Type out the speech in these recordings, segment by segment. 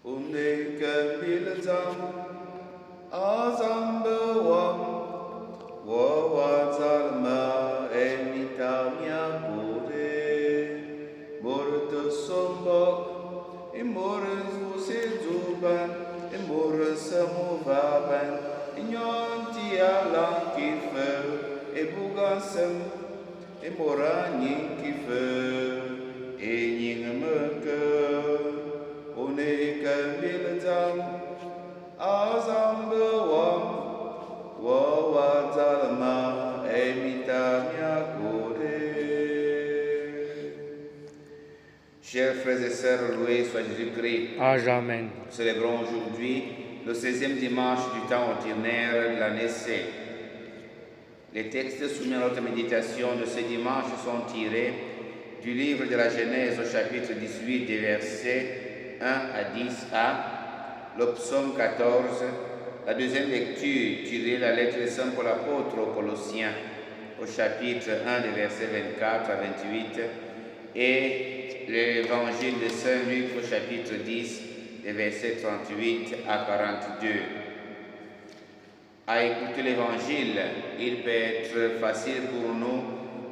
Uneke bilzam azam bewam wawazalma emitamia bude murte sombok imores vusezuban imores samovaban inyanti alan kife ebugasem imoranyin kife enyingmeke uneke bilzam azam bewam wawazalma emitamia bude. Chers frères et sœurs, loué soit Jésus-Christ. Amen. Nous célébrons aujourd'hui le 16e dimanche du temps ordinaire de l'année C. Les textes soumis à notre méditation de ce dimanche sont tirés du livre de la Genèse au chapitre 18 des versets 1 à 10a, le psaume 14, la deuxième lecture tirée de la lettre de Saint Paul apôtre aux Colossiens au chapitre 1 des versets 24 à 28 et l'évangile de Saint Luc au chapitre 10 des versets 38 à 42. À écouter l'évangile, il peut être facile pour nous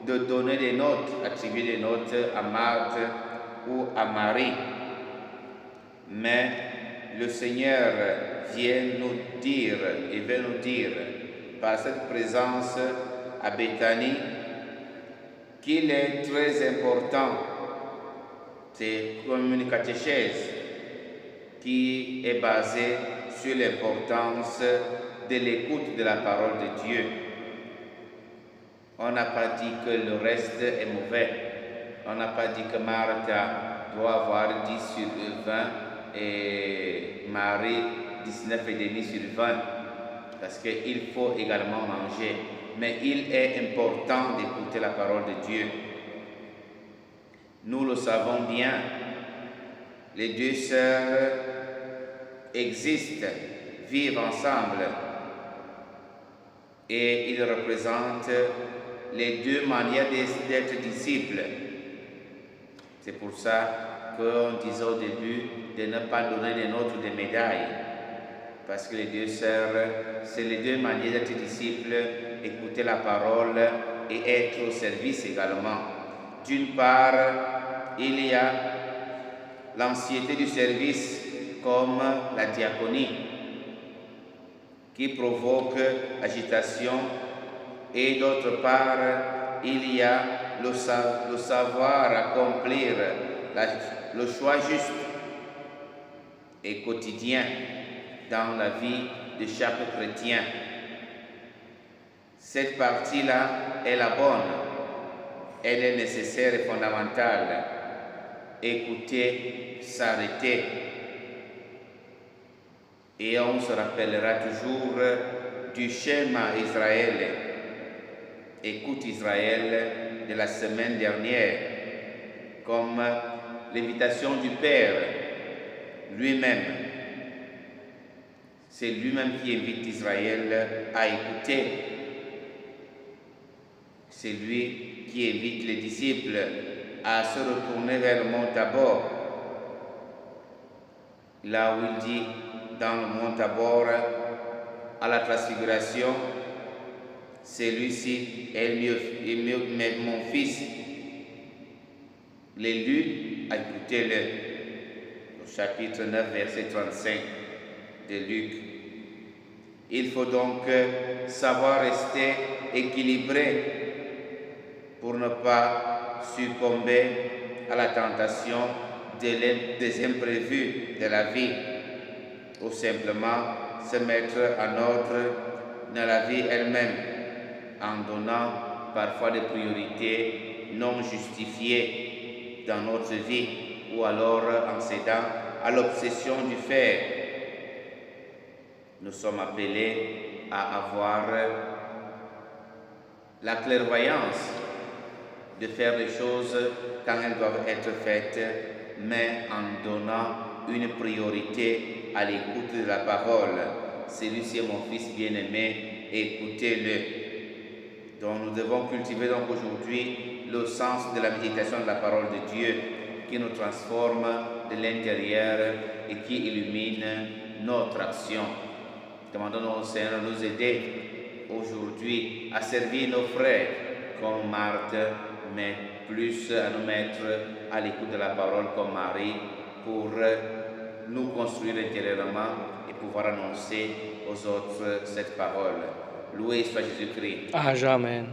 de donner des notes, attribuer des notes à Marthe ou à Marie. Mais le Seigneur vient nous dire et veut nous dire par cette présence à Béthanie qu'il est très important. C'est comme une catéchèse qui est basée sur l'importance de l'écoute de la parole de Dieu. On n'a pas dit que le reste est mauvais. On n'a pas dit que Marthe doit avoir 10 sur 20 et Marie 19,5 sur 20. Parce qu'il faut également manger. Mais il est important d'écouter la parole de Dieu. Nous le savons bien. Les deux sœurs existent, vivent ensemble. Et ils représentent les deux manières d'être disciples. C'est pour ça qu'on disait au début de ne pas donner des notes ou des médailles. Parce que les deux sœurs, c'est les deux manières d'être disciples, écouter la parole et être au service également. D'une part, il y a l'ancienneté du service comme la diaconie qui provoque agitation, et d'autre part, il y a le savoir accomplir le choix juste et quotidien dans la vie de chaque chrétien. Cette partie-là est la bonne, elle est nécessaire et fondamentale. Écouter, s'arrêter. Et on se rappellera toujours du schéma Israël. Écoute Israël de la semaine dernière, comme l'invitation du Père lui-même. C'est lui-même qui invite Israël à écouter. C'est lui qui invite les disciples à se retourner vers le mont Tabor. Là où il dit dans le mont Tabor, à la transfiguration, celui-ci est mieux mon fils. L'élu, écoutez-le. Au chapitre 9, verset 35 de Luc. Il faut donc savoir rester équilibré pour ne pas succomber à la tentation des imprévus de la vie, ou simplement se mettre en ordre dans la vie elle-même, en donnant parfois des priorités non justifiées dans notre vie, ou alors en cédant à l'obsession du faire. Nous sommes appelés à avoir la clairvoyance de faire les choses quand elles doivent être faites, mais en donnant une priorité à l'écoute de la parole. Celui-ci est mon fils bien-aimé, écoutez-le. Donc nous devons cultiver donc aujourd'hui le sens de la méditation de la parole de Dieu qui nous transforme de l'intérieur et qui illumine notre action. Demandons au Seigneur de nous aider aujourd'hui à servir nos frères comme Marthe, mais plus à nous mettre à l'écoute de la parole comme Marie pour nous construire intérieurement et pouvoir annoncer aux autres cette parole. Loué soit Jésus-Christ. Amen.